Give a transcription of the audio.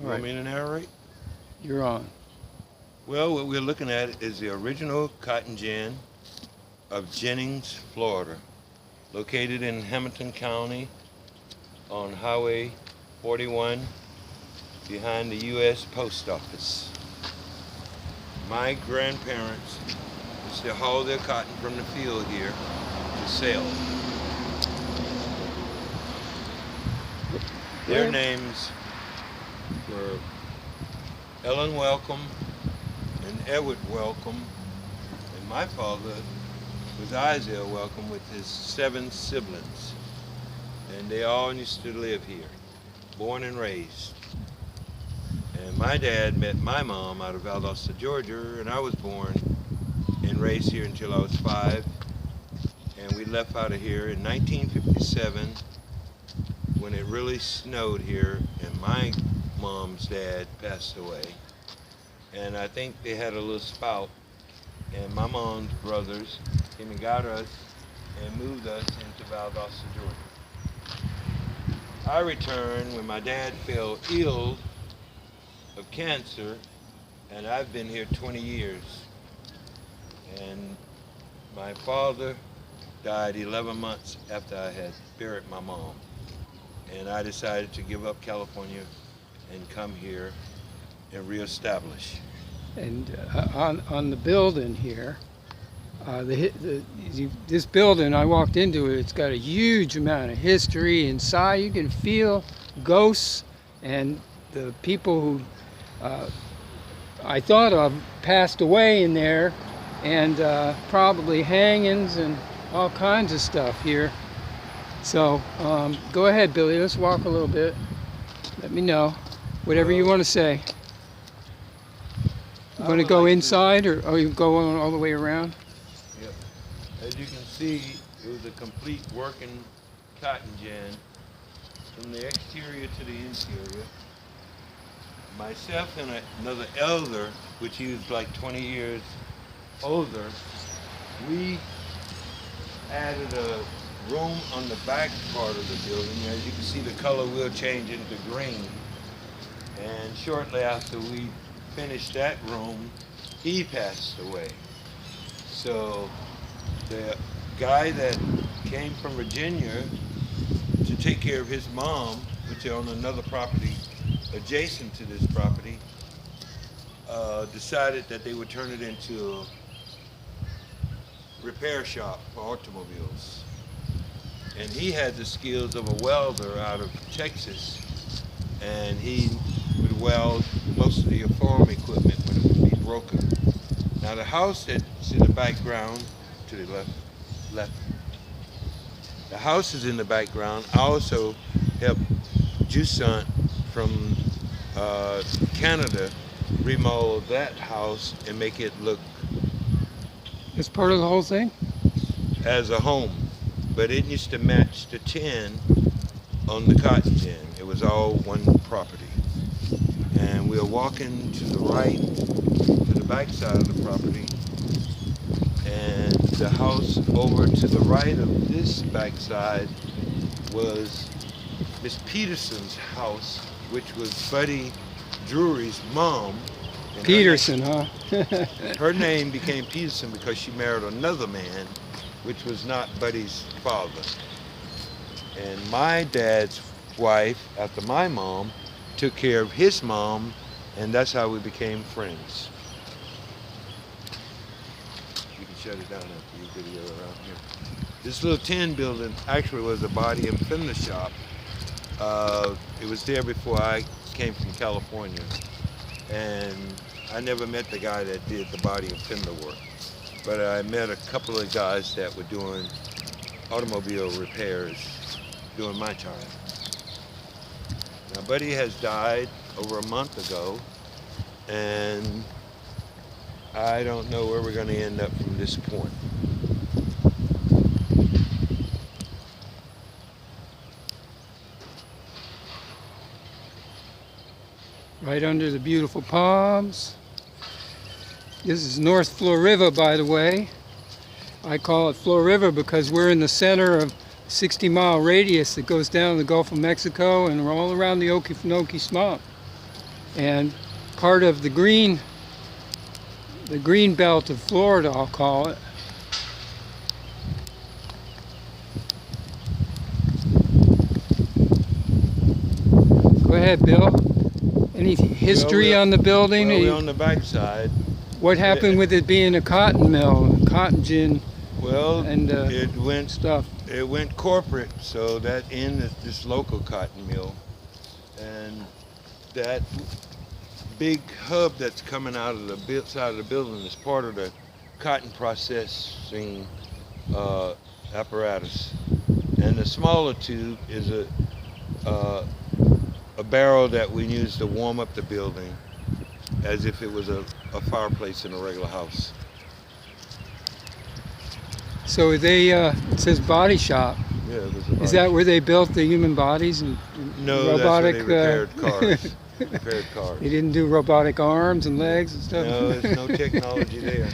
You want right, me to narrate? you're on. Well, what we're looking at is the original cotton gin of Jennings, Florida, located in Hamilton County on Highway 41 behind the U.S. Post Office. My grandparents used to haul their cotton from the field here to sell. Their Where? names were Ellen Welcome and Edward Welcome, and my father was Isaiah Welcome with his 7 siblings. And they all used to live here, born and raised. And my dad met my mom out of Valdosta, Georgia, and I was born and raised here until I was 5. And we left out of here in 1957 when it really snowed here and my mom's dad passed away. And I think they had a little spout, and my mom's brothers came and got us and moved us into Valdosta, Georgia. I returned when my dad fell ill of cancer, and I've been here 20 years. And my father died 11 months after I had buried my mom. And I decided to give up California and come here and reestablish. And on the building here, this building, I walked into it, it's got a huge amount of history inside. You can feel ghosts and the people who I thought of passed away in there, and probably hangings and all kinds of stuff here. So go ahead, Billy, let's walk a little bit. Let me know, whatever you want to say. You want to go inside, or you go all the way around? Yep. As you can see, it was a complete working cotton gin from the exterior to the interior. Myself and another elder, which he was like 20 years older, we added a room on the back part of the building. As you can see, the color will change into green. And shortly after we finished that room, he passed away. So the guy that came from Virginia to take care of his mom, which owned another property adjacent to this property, decided that they would turn it into a repair shop for automobiles. And he had the skills of a welder out of Texas, and he would weld most of the farm equipment when it would be broken. Now the house that's in the background, to the left. The house is in the background. I also helped Jusant from Canada remodel that house and make it look It's part of the whole thing? as a home. But it used to match the tin on the cotton gin. It was all one property. And we're walking to the right, to the back side of the property. And the house over to the right of this backside was Miss Peterson's house, which was Buddy Drury's mom. And Peterson, huh? her name became Peterson because she married another man, which was not Buddy's father. And my dad's wife, after my mom, took care of his mom, and that's how we became friends. You can shut it down after you video around here. This little tin building actually was a body and fender shop. It was there before I came from California, and I never met the guy that did the body and fender work. But I met a couple of guys that were doing automobile repairs during my time. Now, Buddy has died over a month ago, and I don't know where we're going to end up from this point. Right under the beautiful palms. This is North Florida, by the way. I call it Florida because we're in the center of a 60-mile radius that goes down the Gulf of Mexico and all around the Okefenokee Swamp. and part of the green belt of Florida, I'll call it. Go ahead, Bill. Any history on the building? Well, we're on the back side. What happened with it being a cotton mill, cotton gin, Well, and it went stuff? It went corporate, so that ended this local cotton mill, and that big hub that's coming out of the side of the building is part of the cotton processing apparatus, and the smaller tube is a barrel that we use to warm up the building, as if it was a fireplace in a regular house. So it says body shop. Yeah, it was a Is that where they built the human bodies and No, robotic? that's where they repaired cars. Repaired cars. They didn't do robotic arms and legs and stuff. No, there's no technology there.